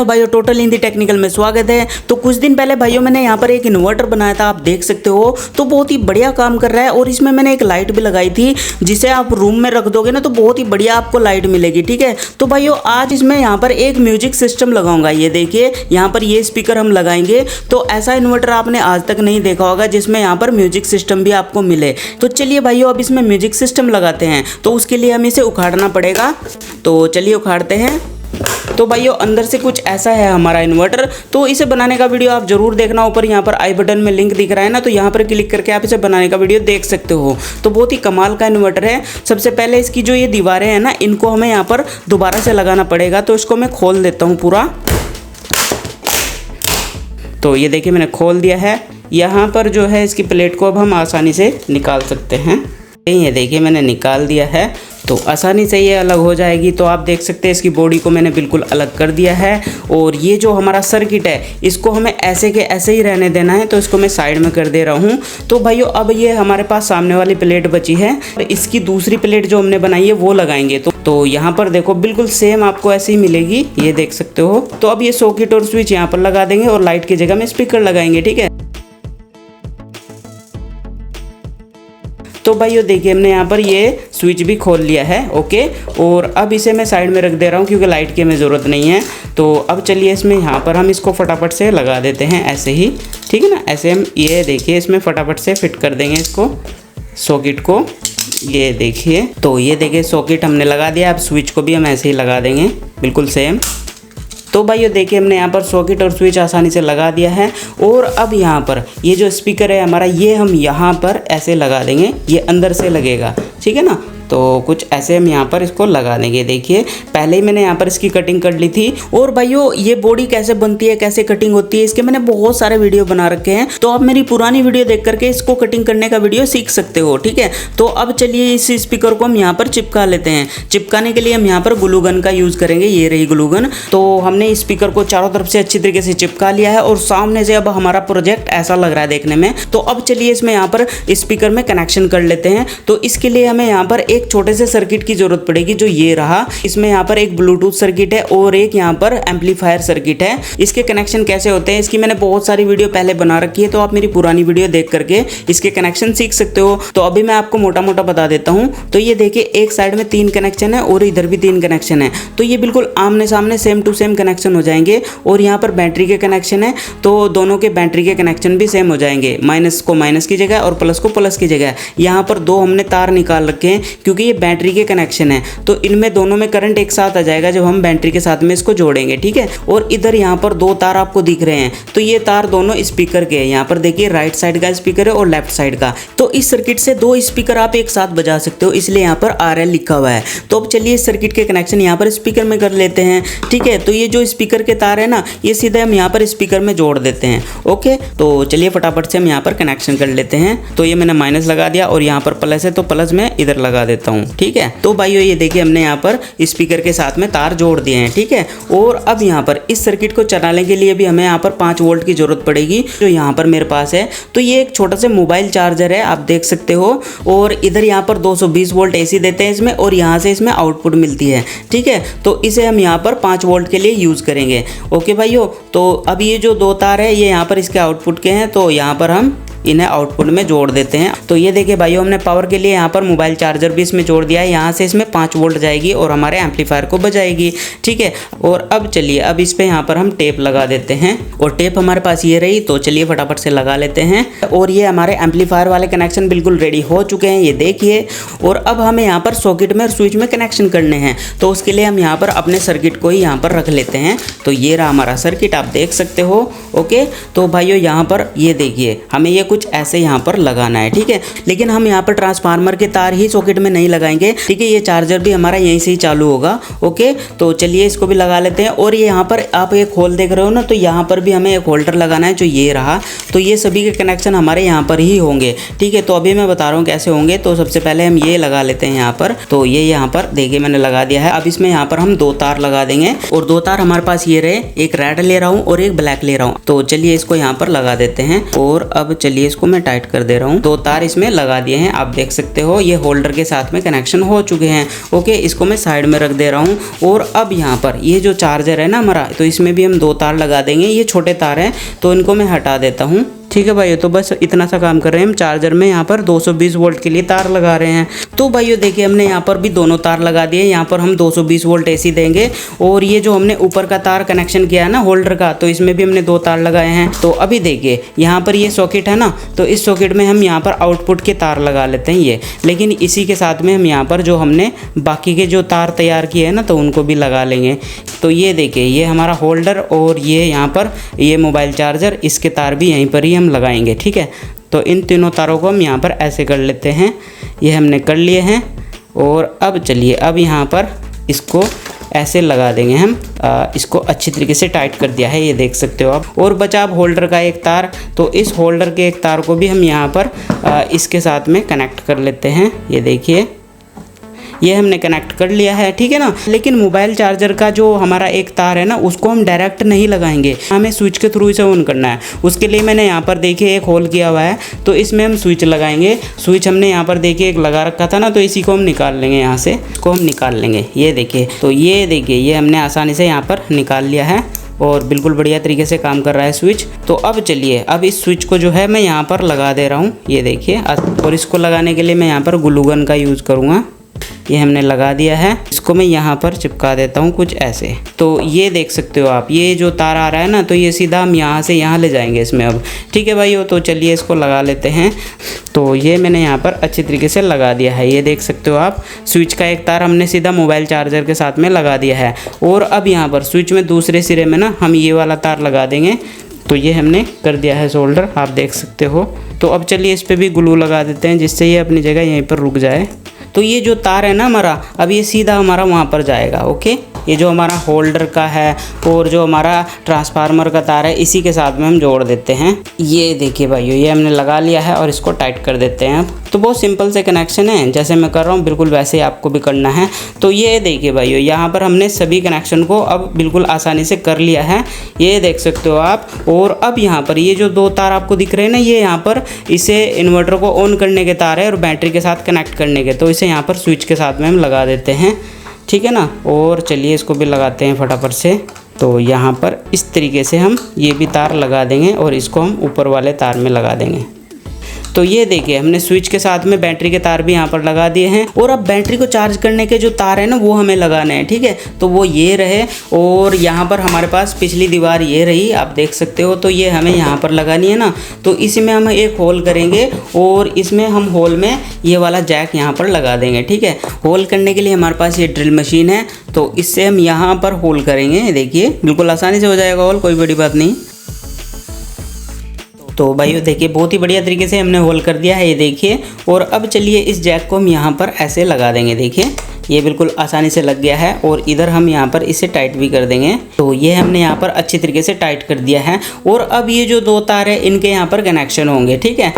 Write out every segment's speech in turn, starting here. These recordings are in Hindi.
हेलो भाइयों, टोटल हिंदी टेक्निकल में स्वागत है। तो कुछ दिन पहले भाइयों मैंने यहाँ पर एक इन्वर्टर बनाया था, आप देख सकते हो। तो बहुत ही बढ़िया काम कर रहा है और इसमें मैंने एक लाइट भी लगाई थी, जिसे आप रूम में रख दोगे ना तो बहुत ही बढ़िया आपको लाइट मिलेगी। ठीक है, तो भाइयों आज इसमें यहाँ पर एक म्यूजिक सिस्टम लगाऊंगा। ये देखिए यहाँ पर ये स्पीकर हम लगाएंगे। तो ऐसा इन्वर्टर आपने आज तक नहीं देखा होगा जिसमें यहाँ पर म्यूजिक सिस्टम भी आपको मिले। तो चलिए भाइयों अब इसमें म्यूजिक सिस्टम लगाते हैं। तो उसके लिए हमें इसे उखाड़ना पड़ेगा, तो चलिए उखाड़ते हैं। तो भाइयों अंदर से कुछ ऐसा है हमारा इन्वर्टर। तो इसे बनाने का वीडियो आप जरूर देखना, ऊपर यहाँ पर आई बटन में लिंक दिख रहा है ना, तो यहाँ पर क्लिक करके आप इसे बनाने का वीडियो देख सकते हो। तो बहुत ही कमाल का इन्वर्टर है। सबसे पहले इसकी जो ये दीवारें हैं ना, इनको हमें यहाँ पर दोबारा से लगाना पड़ेगा। तो इसको मैं खोल देता हूँ पूरा। तो ये देखिए मैंने खोल दिया है। यहाँ पर जो है इसकी प्लेट को अब हम आसानी से निकाल सकते हैं। ये देखिए मैंने निकाल दिया है, तो आसानी से ये अलग हो जाएगी। तो आप देख सकते हैं इसकी बॉडी को मैंने बिल्कुल अलग कर दिया है। और ये जो हमारा सर्किट है इसको हमें ऐसे के ऐसे ही रहने देना है। तो इसको मैं साइड में कर दे रहा हूँ। तो भाइयों अब ये हमारे पास सामने वाली प्लेट बची है, इसकी दूसरी प्लेट जो हमने बनाई है वो लगाएंगे। तो यहाँ पर देखो बिल्कुल सेम आपको ऐसे ही मिलेगी, ये देख सकते हो। तो अब ये सॉकेट और स्विच यहाँ पर लगा देंगे और लाइट की जगह में स्पीकर लगाएंगे। ठीक है, तो भाइयों देखिए हमने यहाँ पर ये स्विच भी खोल लिया है। ओके, और अब इसे मैं साइड में रख दे रहा हूँ क्योंकि लाइट की हमें ज़रूरत नहीं है। तो अब चलिए इसमें यहाँ पर हम इसको फटाफट से लगा देते हैं ऐसे ही। ठीक है ना, ऐसे हम ये देखिए इसमें फटाफट से फिट कर देंगे इसको, सॉकेट को। ये देखिए, तो ये देखिए सॉकेट हमने लगा दिया। अब स्विच को भी हम ऐसे ही लगा देंगे बिल्कुल सेम। तो भाइयों देखिए हमने यहाँ पर सॉकेट और स्विच आसानी से लगा दिया है। और अब यहाँ पर ये जो स्पीकर है हमारा, ये हम यहाँ पर ऐसे लगा देंगे, ये अंदर से लगेगा। ठीक है ना, तो कुछ ऐसे हम यहाँ पर इसको लगा देंगे। देखिए पहले ही मैंने यहाँ पर इसकी कटिंग कर ली थी। और भाइयों ये बॉडी कैसे बनती है, कैसे कटिंग होती है, इसके मैंने बहुत सारे वीडियो बना रखे हैं। तो आप मेरी पुरानी वीडियो देख करके इसको कटिंग करने का वीडियो सीख सकते हो। ठीक है, तो अब चलिए इस स्पीकर को हम यहाँ पर चिपका लेते हैं। चिपकाने के लिए हम यहाँ पर ग्लू गन का यूज़ करेंगे। ये रही ग्लू गन। तो हमने स्पीकर को चारों तरफ से अच्छी तरीके से चिपका लिया है और सामने से अब हमारा प्रोजेक्ट ऐसा लग रहा है देखने में। तो अब चलिए इसमें यहाँ पर स्पीकर में कनेक्शन कर लेते हैं। तो इसके लिए हमें यहाँ पर एक छोटे से सर्किट की जरूरत पड़ेगी, जो ये रहा। इसमें यहाँ पर एक ब्लूटूथ सर्किट है और एक यहाँ पर एम्पलीफायर सर्किट है। इसके कनेक्शन कैसे होते हैं इसकी मैंने बहुत सारी वीडियो पहले बना रखी है, तो आप मेरी पुरानी वीडियो देख करके इसके कनेक्शन सीख सकते हो। तो अभी मैं आपको मोटा मोटा बता देता हूँ। तो ये देखिए एक साइड में 3 कनेक्शन है और इधर भी 3 कनेक्शन है। तो ये बिल्कुल आमने सामने सेम टू सेम कनेक्शन हो जाएंगे। और यहाँ पर बैटरी के कनेक्शन है, तो दोनों के बैटरी के कनेक्शन भी सेम हो जाएंगे। माइनस को माइनस की जगह और प्लस को प्लस की जगह। यहाँ पर 2 हमने तार निकाल रखे हैं क्योंकि ये बैटरी के कनेक्शन है। तो इनमें दोनों में करंट एक साथ आ जाएगा जब हम बैटरी के साथ में इसको जोड़ेंगे। ठीक है, और इधर यहाँ पर 2 तार आपको दिख रहे हैं। तो ये तार दोनों स्पीकर के हैं। यहाँ पर देखिए राइट साइड का स्पीकर है और लेफ्ट साइड का। तो इस सर्किट से 2 स्पीकर आप एक साथ बजा सकते हो, इसलिए यहाँ पर RL लिखा हुआ है। तो अब चलिए इस सर्किट के कनेक्शन यहाँ पर स्पीकर में कर लेते हैं। ठीक है, तो ये जो स्पीकर के तार है ना, ये सीधे हम यहाँ पर स्पीकर में जोड़ देते हैं। ओके, तो चलिए फटाफट से हम यहाँ पर कनेक्शन कर लेते हैं। तो ये मैंने माइनस लगा दिया और यहाँ पर प्लस है, तो प्लस मैं इधर लगा देता हूँ। ठीक है, तो भाइयों ये देखिए हमने यहाँ पर स्पीकर के साथ में तार जोड़ दिए हैं। ठीक है, और अब यहाँ पर इस सर्किट को चलाने के लिए भी हमें यहाँ पर 5 वोल्ट की जरूरत पड़ेगी, जो यहाँ पर मेरे पास है। तो ये एक छोटा सा मोबाइल चार्जर है, आप देख सकते हो। और इधर यहाँ पर 220 वोल्ट AC देते हैं इसमें, और यहाँ से इसमें आउटपुट मिलती है। ठीक है, तो इसे हम यहाँ पर 5 वोल्ट के लिए यूज़ करेंगे। ओके भाइयों, तो अब ये जो 2 तार है ये यहाँ पर इसके आउटपुट के हैं, तो यहाँ पर हम इन्हें आउटपुट में जोड़ देते हैं। तो ये देखिए भाइयों हमने पावर के लिए यहाँ पर मोबाइल चार्जर भी इसमें जोड़ दिया है। यहाँ से इसमें 5 वोल्ट जाएगी और हमारे एम्पलीफायर को बजाएगी। ठीक है, और अब चलिए अब इस पे यहाँ पर हम टेप लगा देते हैं। और टेप हमारे पास ये रही, तो चलिए फटाफट से लगा लेते हैं। और ये हमारे एम्पलीफायर वाले कनेक्शन बिल्कुल रेडी हो चुके हैं, ये देखिए। और अब हमें यहाँ पर सॉकेट में और स्विच में कनेक्शन करने हैं। तो उसके लिए हम यहाँ पर अपने सर्किट को ही यहाँ पर रख लेते हैं। तो ये रहा हमारा सर्किट, आप देख सकते हो। ओके, तो भाइयों यहाँ पर ये देखिए हमें ये कुछ ऐसे यहाँ पर लगाना है। ठीक है, लेकिन हम यहाँ पर ट्रांसफार्मर के तार ही सॉकेट में नहीं लगाएंगे। ठीक है, ये चार्जर भी हमारा यहीं से ही चालू होगा। ओके, तो चलिए इसको भी लगा लेते हैं। और ये यहाँ पर आप एक होल देख रहे हो ना, तो यहाँ पर भी हमें एक होल्डर लगाना है, जो ये रहा। तो ये सभी के कनेक्शन हमारे यहाँ पर ही होंगे। ठीक है, तो अभी मैं बता रहा हूँ कैसे होंगे। तो सबसे पहले हम ये लगा लेते हैं यहाँ पर। तो ये यहाँ पर देखिए मैंने लगा दिया है। अब इसमें यहाँ पर हम 2 तार लगा देंगे, और 2 तार हमारे पास ये रहे, एक रेड ले रहा हूँ और एक ब्लैक ले रहा हूँ। तो चलिए इसको यहाँ पर लगा देते हैं। और अब चलिए चलिए इसको मैं टाइट कर दे रहा हूँ। 2 तार इसमें लगा दिए हैं, आप देख सकते हो ये होल्डर के साथ में कनेक्शन हो चुके हैं। ओके, इसको मैं साइड में रख दे रहा हूँ। और अब यहाँ पर ये जो चार्जर है ना हमारा, तो इसमें भी हम 2 तार लगा देंगे। ये छोटे तार हैं तो इनको मैं हटा देता हूँ। ठीक है भाइयों, तो बस इतना सा काम कर रहे हैं हम। चार्जर में यहाँ पर 220 वोल्ट के लिए तार लगा रहे हैं। तो भाइयों देखिए हमने यहाँ पर भी दोनों तार लगा दिए। यहाँ पर हम 220 वोल्ट एसी देंगे। और ये जो हमने ऊपर का तार कनेक्शन किया है ना होल्डर का, तो इसमें भी हमने 2 तार लगाए हैं। तो अभी देखिए यहाँ पर ये सॉकेट है ना, तो इस सॉकेट में हम यहाँ पर आउटपुट के तार लगा लेते हैं ये। लेकिन इसी के साथ में हम यहाँ पर जो हमने बाकी के जो तार तैयार किए हैं ना, तो उनको भी लगा लेंगे। तो ये देखिए ये हमारा होल्डर और ये यहाँ पर ये मोबाइल चार्जर, इसके तार भी यहीं पर ही हम लगाएंगे। ठीक है, तो इन तीनों तारों को हम यहाँ पर ऐसे कर लेते हैं। ये हमने कर लिए हैं। और अब चलिए अब यहाँ पर इसको ऐसे लगा देंगे हम। इसको अच्छी तरीके से टाइट कर दिया है, ये देख सकते हो आप। और बचा अब होल्डर का एक तार, तो इस होल्डर के एक तार को भी हम यहाँ पर इसके साथ में कनेक्ट कर लेते हैं। ये देखिए ये हमने कनेक्ट कर लिया है। ठीक है ना, लेकिन मोबाइल चार्जर का जो हमारा एक तार है ना, उसको हम डायरेक्ट नहीं लगाएंगे, हमें स्विच के थ्रू इसे ऑन करना है। उसके लिए मैंने यहाँ पर देखिए एक होल किया हुआ है, तो इसमें हम स्विच लगाएंगे। स्विच हमने यहाँ पर देखिए एक लगा रखा था ना, तो इसी को हम निकाल लेंगे यहाँ से, इसको हम निकाल लेंगे। ये देखिए, तो ये देखिए ये हमने आसानी से यहाँ पर निकाल लिया है और बिल्कुल बढ़िया तरीके से काम कर रहा है स्विच। तो अब चलिए अब इस स्विच को जो है मैं यहाँ पर लगा दे रहा हूँ, ये देखिए। और इसको लगाने के लिए मैं यहाँ पर ग्लू गन का यूज़ करूँगा। ये हमने लगा दिया है, इसको मैं यहाँ पर चिपका देता हूँ कुछ ऐसे। तो ये देख सकते हो आप, ये जो तार आ रहा है ना, तो ये सीधा हम यहाँ से यहाँ ले जाएंगे इसमें अब। ठीक है भाइयों, तो चलिए इसको लगा लेते हैं। तो ये मैंने यहाँ पर अच्छी तरीके से लगा दिया है, ये देख सकते हो आप। स्विच का एक तार हमने सीधा मोबाइल चार्जर के साथ में लगा दिया है। और अब यहाँ पर स्विच में दूसरे सिरे में ना हम ये वाला तार लगा देंगे। तो ये हमने कर दिया है सोल्डर, आप देख सकते हो। तो अब चलिए इस पर भी ग्लू लगा देते हैं, जिससे ये अपनी जगह यहीं पर रुक जाए। तो ये जो तार है ना हमारा, अब ये सीधा हमारा वहाँ पर जाएगा। ओके, ये जो हमारा होल्डर का है और जो हमारा ट्रांसफार्मर का तार है, इसी के साथ में हम जोड़ देते हैं। ये देखिए भाइयों, ये हमने लगा लिया है और इसको टाइट कर देते हैं। अब तो बहुत सिंपल से कनेक्शन है, जैसे मैं कर रहा हूँ बिल्कुल वैसे ही आपको भी करना है। तो ये देखिए भाइयों, यहाँ पर हमने सभी कनेक्शन को अब बिल्कुल आसानी से कर लिया है, ये देख सकते हो आप। और अब यहाँ पर ये जो 2 तार आपको दिख रहे हैं ना, ये यहाँ पर इसे इन्वर्टर को ऑन करने के तार है और बैटरी के साथ कनेक्ट करने के। तो इसे यहाँ पर स्विच के साथ में हम लगा देते हैं। ठीक है ना, और चलिए इसको भी लगाते हैं फटाफट से। तो यहाँ पर इस तरीके से हम ये भी तार लगा देंगे और इसको हम ऊपर वाले तार में लगा देंगे। तो ये देखिए हमने स्विच के साथ में बैटरी के तार भी यहाँ पर लगा दिए हैं। और अब बैटरी को चार्ज करने के जो तार है ना, वो हमें लगाने हैं। ठीक है, तो वो ये रहे। और यहाँ पर हमारे पास पिछली दीवार ये रही, आप देख सकते हो। तो ये हमें यहाँ पर लगानी है ना, तो इसमें हम एक होल करेंगे और इसमें हम होल में ये वाला जैक यहाँ पर लगा देंगे। ठीक है, होल करने के लिए हमारे पास ये ड्रिल मशीन है, तो इससे हम यहाँ पर होल करेंगे। देखिए बिल्कुल आसानी से हो जाएगा होल, कोई बड़ी बात नहीं। तो भाइयों देखिए बहुत ही बढ़िया तरीके से हमने होल कर दिया है, ये देखिए। और अब चलिए इस जैक को हम यहाँ पर ऐसे लगा देंगे। देखिए ये बिल्कुल आसानी से लग गया है और इधर हम यहाँ पर इसे टाइट भी कर देंगे। तो ये हमने यहाँ पर अच्छी तरीके से टाइट कर दिया है। और अब ये जो 2 तार है इनके यहाँ पर कनेक्शन होंगे। ठीक है,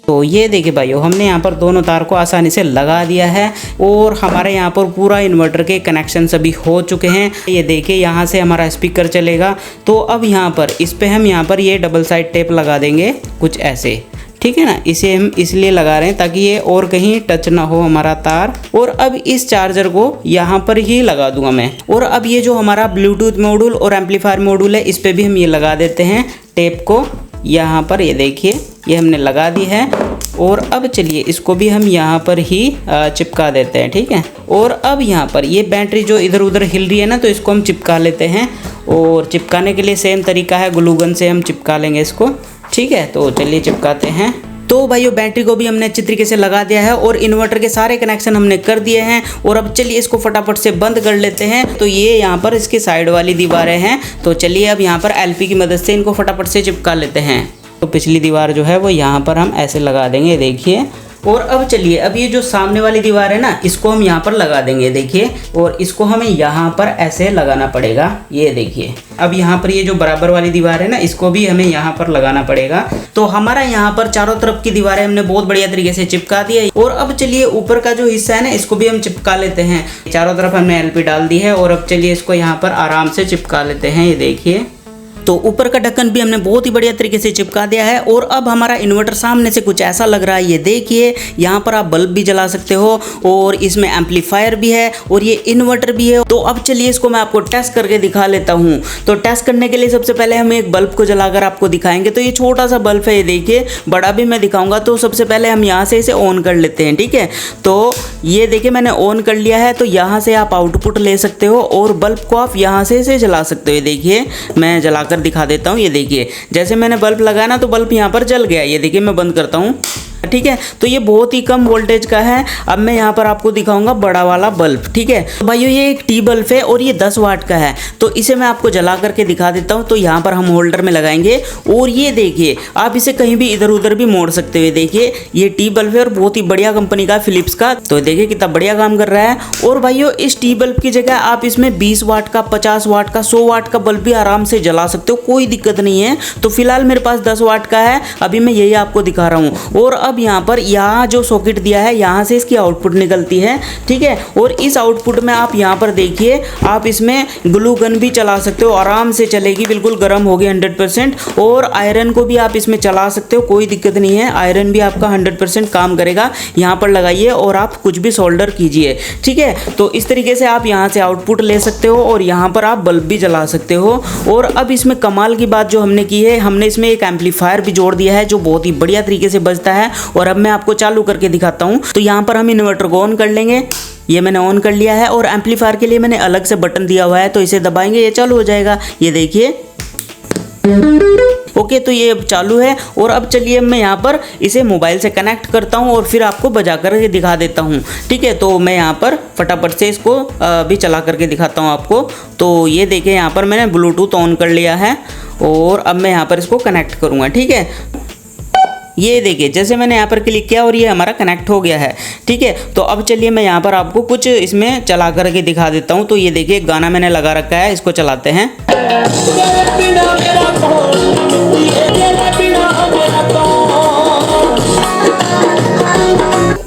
तो ये देखिए भाइयों, हमने यहाँ पर दोनों तार को आसानी से लगा दिया है और हमारे यहाँ पर पूरा इन्वर्टर के कनेक्शन सभी हो चुके हैं। ये देखिए यहाँ से हमारा स्पीकर चलेगा। तो अब यहाँ पर इस पे हम यहाँ पर ये डबल साइड टेप लगा देंगे कुछ ऐसे। ठीक है ना, इसे हम इसलिए लगा रहे हैं ताकि ये और कहीं टच ना हो हमारा तार। और अब इस चार्जर को यहाँ पर ही लगा दूंगा मैं। और अब ये जो हमारा ब्लूटूथ मॉड्यूल और एम्पलीफायर मॉड्यूल है, इस पर भी हम ये लगा देते हैं टेप को यहाँ पर। ये देखिए ये हमने लगा दी है। और अब चलिए इसको भी हम यहाँ पर ही चिपका देते हैं। ठीक है, और अब यहाँ पर ये बैटरी जो इधर उधर हिल रही है ना, तो इसको हम चिपका लेते हैं। और चिपकाने के लिए सेम तरीका है, ग्लू गन से हम चिपका लेंगे इसको। ठीक है, तो चलिए चिपकाते हैं। तो भाइयों बैटरी को भी हमने अच्छी तरीके से लगा दिया है और इन्वर्टर के सारे कनेक्शन हमने कर दिए हैं। और अब चलिए इसको फटाफट से बंद कर लेते हैं। तो ये यहाँ पर इसकी साइड वाली दीवारें हैं, तो चलिए अब यहाँ पर एलपी की मदद से इनको फटाफट से चिपका लेते हैं। तो पिछली दीवार जो है वो यहाँ पर हम ऐसे लगा देंगे, देखिए। और अब चलिए अब ये जो सामने वाली दीवार है ना, इसको हम यहाँ पर लगा देंगे। देखिए, और इसको हमें यहाँ पर ऐसे लगाना पड़ेगा। ये देखिए अब यहाँ पर ये जो बराबर वाली दीवार है ना, इसको भी हमें यहाँ पर लगाना पड़ेगा। तो हमारा यहाँ पर चारों तरफ की दीवारें हमने बहुत बढ़िया तरीके से चिपका दी है। और अब चलिए ऊपर का जो हिस्सा है ना, इसको भी हम चिपका लेते हैं। चारों तरफ हमने एलपी डाल दी है और अब चलिए इसको यहाँ पर आराम से चिपका लेते हैं। ये देखिए तो ऊपर का ढक्कन भी हमने बहुत ही बढ़िया तरीके से चिपका दिया है। और अब हमारा इन्वर्टर सामने से कुछ ऐसा लग रहा है, ये देखिए यहाँ पर आप बल्ब भी जला सकते हो और इसमें एम्पलीफायर भी है और ये इन्वर्टर भी है। तो अब चलिए इसको मैं आपको टेस्ट करके दिखा लेता हूँ। तो टेस्ट करने के लिए सबसे पहले हम एक बल्ब को जलाकर आपको दिखाएंगे। तो ये छोटा सा बल्ब है, ये देखिए, बड़ा भी मैं दिखाऊंगा। तो सबसे पहले हम यहाँ से इसे ऑन कर लेते हैं, ठीक है। तो ये देखिए मैंने ऑन कर लिया है। तो यहाँ से आप आउटपुट ले सकते हो और बल्ब को आप यहाँ से इसे जला सकते हो। ये देखिए मैं जलाकर दिखा देता हूँ। ये देखिए जैसे मैंने बल्ब लगाया ना तो बल्ब यहाँ पर जल गया। ये देखिए मैं बंद करता हूँ, ठीक है। तो ये बहुत ही कम वोल्टेज का है। अब मैं यहाँ पर आपको दिखाऊंगा बड़ा वाला बल्ब, ठीक है। तो भाइयों ये एक टी बल्ब है और ये 10 वाट का है। तो इसे मैं आपको जला करके दिखा देता हूँ। तो यहाँ पर हम होल्डर में लगाएंगे और ये देखिए आप इसे कहीं भी इधर उधर भी मोड़ सकते हो। देखिए ये टी बल्ब है और बहुत ही बढ़िया कंपनी का, फिलिप्स का। तो देखिए कितना बढ़िया काम कर रहा है। और भाइयों इस टी बल्ब की जगह आप इसमें 20 वाट का, 50 वाट का, 100 वाट का बल्ब भी आराम से जला सकते हो, कोई दिक्कत नहीं है। तो फिलहाल मेरे पास 10 वाट का है, अभी मैं यही आपको दिखा रहा हूँ। और अब यहाँ पर यहाँ जो सॉकेट दिया है यहाँ से इसकी आउटपुट निकलती है, ठीक है। और इस आउटपुट में आप यहाँ पर देखिए आप इसमें ग्लू गन भी चला सकते हो, आराम से चलेगी, बिल्कुल गर्म होगी 100%। और आयरन को भी आप इसमें चला सकते हो, कोई दिक्कत नहीं है, आयरन भी आपका 100% काम करेगा। यहाँ पर लगाइए और आप कुछ भी सोल्डर कीजिए, ठीक है। तो इस तरीके से आप यहाँ से आउटपुट ले सकते हो और यहाँ पर आप बल्ब भी जला सकते हो। और अब इसमें कमाल की बात जो हमने की है, हमने इसमें एक एम्पलीफायर भी जोड़ दिया है जो बहुत ही बढ़िया तरीके से बजता है। और अब मैं आपको चालू करके दिखाता हूँ। तो यहाँ पर हम इन्वर्टर को ऑन कर लेंगे। ये मैंने ऑन कर लिया है और एम्पलीफायर के लिए मैंने अलग से बटन दिया हुआ है, तो इसे दबाएंगे ये चालू हो जाएगा। ये देखिए ओके, तो ये अब चालू है। और अब चलिए मैं यहाँ पर इसे मोबाइल से कनेक्ट करता हूँ और फिर आपको बजा कर दिखा देता हूँ, ठीक है। तो मैं यहाँ पर फटाफट से इसको भी चला करके दिखाता हूँ आपको। तो ये देखिए यहाँ पर मैंने ब्लूटूथ ऑन कर लिया है और अब मैं यहाँ पर इसको कनेक्ट करूँगा, ठीक है। ये देखिए जैसे मैंने यहाँ पर क्लिक किया और ये हमारा कनेक्ट हो गया है, ठीक है। तो अब चलिए मैं यहाँ पर आपको कुछ इसमें चला करके दिखा देता हूँ। तो ये देखिए गाना मैंने लगा रखा है, इसको चलाते हैं।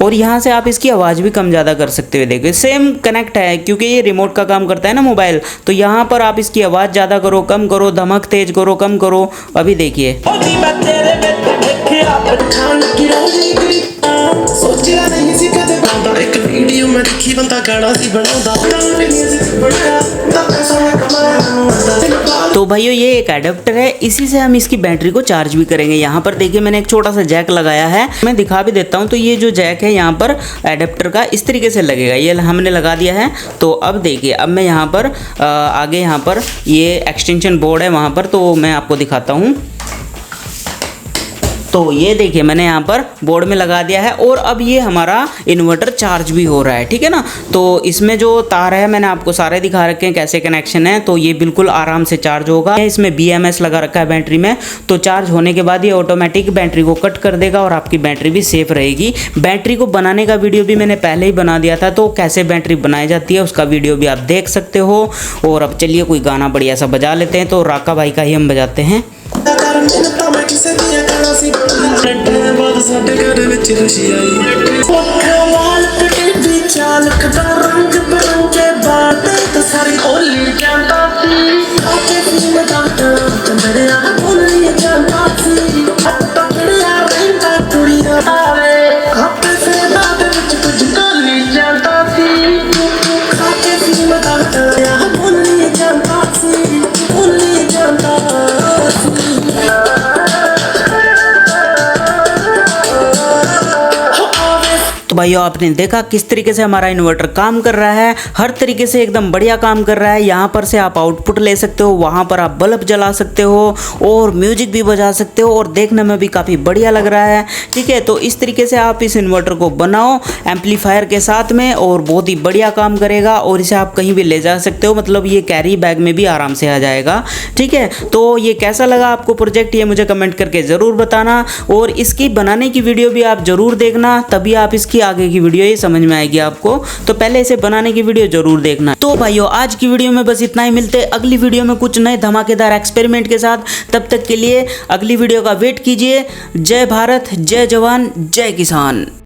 और यहाँ से आप इसकी आवाज़ भी कम ज़्यादा कर सकते हो। देखिए सेम कनेक्ट है क्योंकि ये रिमोट का काम करता है ना मोबाइल। तो यहाँ पर आप इसकी आवाज़ ज़्यादा करो, कम करो, धमक तेज करो, कम करो। अभी देखिए तो भाइयों ये एक एडेप्टर है, इसी से हम इसकी बैटरी को चार्ज भी करेंगे। यहाँ पर देखिए मैंने एक छोटा सा जैक लगाया है, मैं दिखा भी देता हूँ। तो ये जो जैक है यहाँ पर एडेप्टर का इस तरीके से लगेगा, ये हमने लगा दिया है। तो अब देखिए अब मैं यहाँ पर आगे यहाँ पर ये एक्सटेंशन बोर्ड है वहाँ पर, तो मैं आपको दिखाता हूँ। तो ये देखिए मैंने यहाँ पर बोर्ड में लगा दिया है और अब ये हमारा इन्वर्टर चार्ज भी हो रहा है, ठीक है ना। तो इसमें जो तार है मैंने आपको सारे दिखा रखे हैं कैसे कनेक्शन है। तो ये बिल्कुल आराम से चार्ज होगा। इसमें BMS लगा रखा है बैटरी में, तो चार्ज होने के बाद ये ऑटोमेटिक बैटरी को कट कर देगा और आपकी बैटरी भी सेफ रहेगी। बैटरी को बनाने का वीडियो भी मैंने पहले ही बना दिया था, तो कैसे बैटरी बनाई जाती है उसका वीडियो भी आप देख सकते हो। और अब चलिए कोई गाना बढ़िया सा बजा लेते हैं। तो राका भाई का ही हम बजाते हैं। तो भाइयों आपने देखा किस तरीके से हमारा इन्वर्टर काम कर रहा है, हर तरीके से एकदम बढ़िया काम कर रहा है। यहाँ पर से आप आउटपुट ले सकते हो, वहाँ पर आप बल्ब जला सकते हो और म्यूजिक भी बजा सकते हो और देखने में भी काफ़ी बढ़िया लग रहा है, ठीक है। तो इस तरीके से आप इस इन्वर्टर को बनाओ एम्पलीफायर के साथ में और बहुत ही बढ़िया काम करेगा और इसे आप कहीं भी ले जा सकते हो, मतलब ये कैरी बैग में भी आराम से आ जाएगा, ठीक है। तो ये कैसा लगा आपको प्रोजेक्ट, ये मुझे कमेंट करके ज़रूर बताना और इसकी बनाने की वीडियो भी आप ज़रूर देखना, तभी आप इसकी आगे की वीडियो ये समझ में आएगी आपको। तो पहले इसे बनाने की वीडियो जरूर देखना। तो भाइयों आज की वीडियो में बस इतना ही, मिलते अगली वीडियो में कुछ नए धमाकेदार एक्सपेरिमेंट के साथ। तब तक के लिए अगली वीडियो का वेट कीजिए। जय भारत, जय जवान, जय किसान।